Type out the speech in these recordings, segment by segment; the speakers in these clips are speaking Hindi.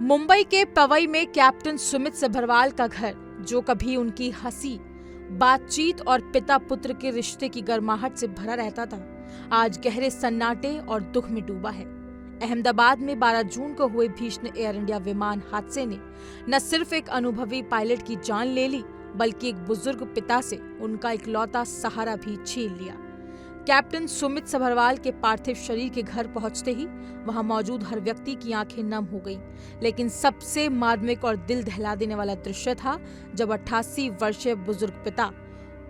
मुंबई के पवई में कैप्टन सुमित सभरवाल का घर, जो कभी उनकी हंसी, बातचीत और पिता पुत्र के रिश्ते की गर्माहट से भरा रहता था, आज गहरे सन्नाटे और दुख में डूबा है। अहमदाबाद में 12 जून को हुए भीषण एयर इंडिया विमान हादसे ने न सिर्फ एक अनुभवी पायलट की जान ले ली, बल्कि एक बुजुर्ग पिता से उनका इकलौता सहारा भी छीन लिया। कैप्टन सुमित सभरवाल के पार्थिव शरीर के घर पहुंचते ही वहां मौजूद हर व्यक्ति की आंखें नम हो गईं। लेकिन सबसे मार्मिक और दिल दहला देने वाला दृश्य था जब 88 वर्षीय बुजुर्ग पिता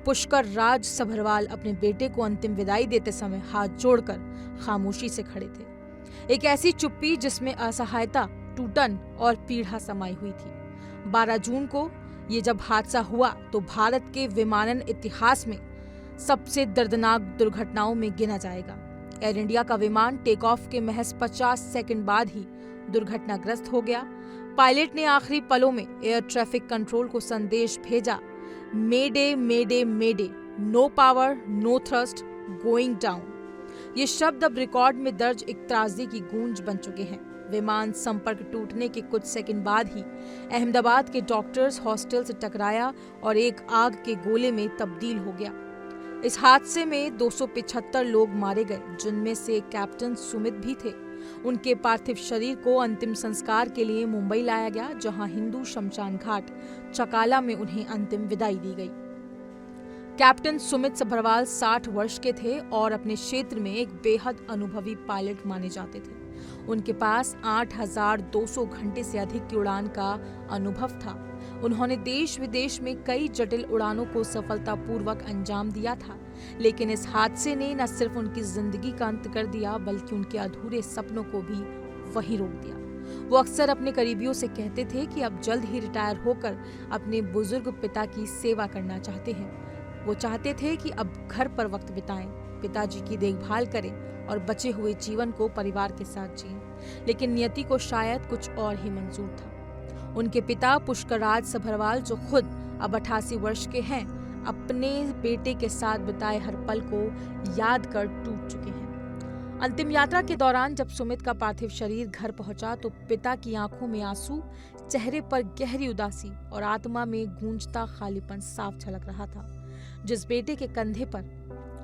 पुष्कर राज सभरवाल अपने बेटे को अंतिम विदाई देते समय हाथ जोड़कर खामोशी से खड़े थे। एक ऐसी चुप्पी जिसमें असहायता, टूटन और पीड़ा समाई हुई थी। 12 जून को ये जब हादसा हुआ तो भारत के विमानन इतिहास में सबसे दर्दनाक दुर्घटनाओं में गिना जाएगा। एयर इंडिया का विमान टेक ऑफ के महज 50 सेकंड बाद ही दुर्घटनाग्रस्त हो गया। पायलट ने आखिरी पलों में एयर ट्रैफिक कंट्रोल को संदेश भेजा, mayday mayday mayday, no power no thrust, going down. ये शब्द अब रिकॉर्ड में दर्ज एक त्रासदी की गूंज बन चुके हैं। विमान संपर्क टूटने के कुछ सेकंड बाद ही अहमदाबाद के डॉक्टर्स हॉस्टल से टकराया और एक आग के गोले में तब्दील हो गया। इस हादसे में 275 लोग मारे गए, जिनमें से कैप्टन सुमित भी थे। उनके पार्थिव शरीर को अंतिम संस्कार के लिए मुंबई लाया गया, जहां हिंदू शमशान घाट चकाला में उन्हें अंतिम विदाई दी गई। कैप्टन सुमित सभरवाल 60 वर्ष के थे और अपने क्षेत्र में एक बेहद अनुभवी पायलट माने जाते थे। उनके पास 8,200 घंटे से अधिक की उड़ान का अनुभव था। उन्होंने देश विदेश में कई जटिल उड़ानों को सफलतापूर्वक अंजाम दिया था। लेकिन इस हादसे ने न सिर्फ उनकी जिंदगी का अंत कर दिया, बल्कि उनके अधूरे सपनों को भी वहीं रोक दिया। वो अक्सर अपने करीबियों से कहते थे कि अब जल्द ही रिटायर होकर अपने बुजुर्ग पिता की सेवा करना चाहते हैं। वो चाहते थे कि अब घर पर वक्त बिताएं, पिताजी की देखभाल करें और बचे हुए जीवन को परिवार के साथ जिएं। लेकिन नियति को शायद कुछ और ही मंजूर था। उनके पिता पुष्कर राज सभरवाल, जो खुद अब 88 वर्ष के हैं, अपने बेटे के साथ बिताए हर पल को याद कर टूट चुके हैं। अंतिम यात्रा के दौरान जब सुमित का पार्थिव शरीर घर पहुंचा तो पिता की आंखों में आंसू, चेहरे पर गहरी उदासी और आत्मा में गूंजता खालीपन साफ झलक रहा था। जिस बेटे के कंधे पर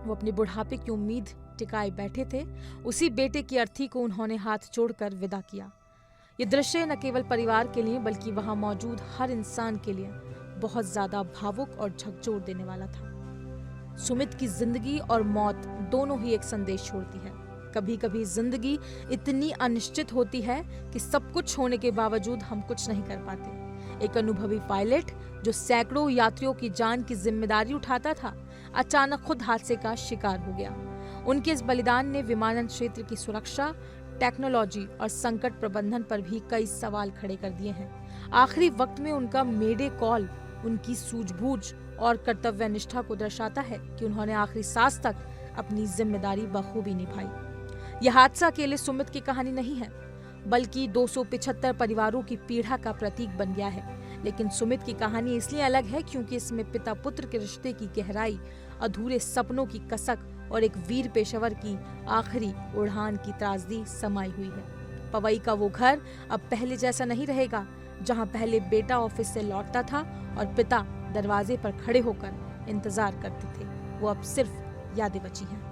वो अपने बुढ़ापे की उम्मीद टिकाए बैठे थे, उसी बेटे की अर्थी को उन्होंने हाथ जोड़कर विदा किया। ये दृश्य न केवल परिवार के लिए बल्कि वहां मौजूद हर इंसान के लिए बहुत ज्यादा भावुक और झकझोर देने वाला था। सुमित की जिंदगी और मौत दोनों ही एक संदेश छोड़ती है। कभी कभी जिंदगी इतनी अनिश्चित होती है कि सब कुछ होने के बावजूद हम कुछ नहीं कर पाते। एक अनुभवी पायलट जो सैकड़ों यात्रियों की जान की जिम्मेदारी उठाता था, अचानक खुद हादसे का शिकार हो गया। उनके इस बलिदान ने विमानन क्षेत्र की सुरक्षा, टेक्नोलॉजी और संकट प्रबंधन पर भी कई सवाल खड़े कर दिए हैं। आखिरी वक्त में उनका मेडे कॉल उनकी सूझबूझ और कर्तव्यनिष्ठा को दर्शाता है कि उन्होंने आखिरी सांस तक अपनी जिम्मेदारी बखूबी निभाई। यह हादसा अकेले सुमित की कहानी नहीं है, बल्कि 275 परिवारों की पीड़ा का प्रतीक बन गया है। लेकिन सुमित की कहानी इसलिए अलग है क्योंकि इसमें पिता पुत्र के रिश्ते की गहराई, अधूरे सपनों की कसक और एक वीर पेशेवर की आखिरी उड़ान की त्रासदी समाई हुई है। पवई का वो घर अब पहले जैसा नहीं रहेगा, जहां पहले बेटा ऑफिस से लौटता था और पिता दरवाजे पर खड़े होकर इंतजार करते थे। वो अब सिर्फ यादें बची हैं।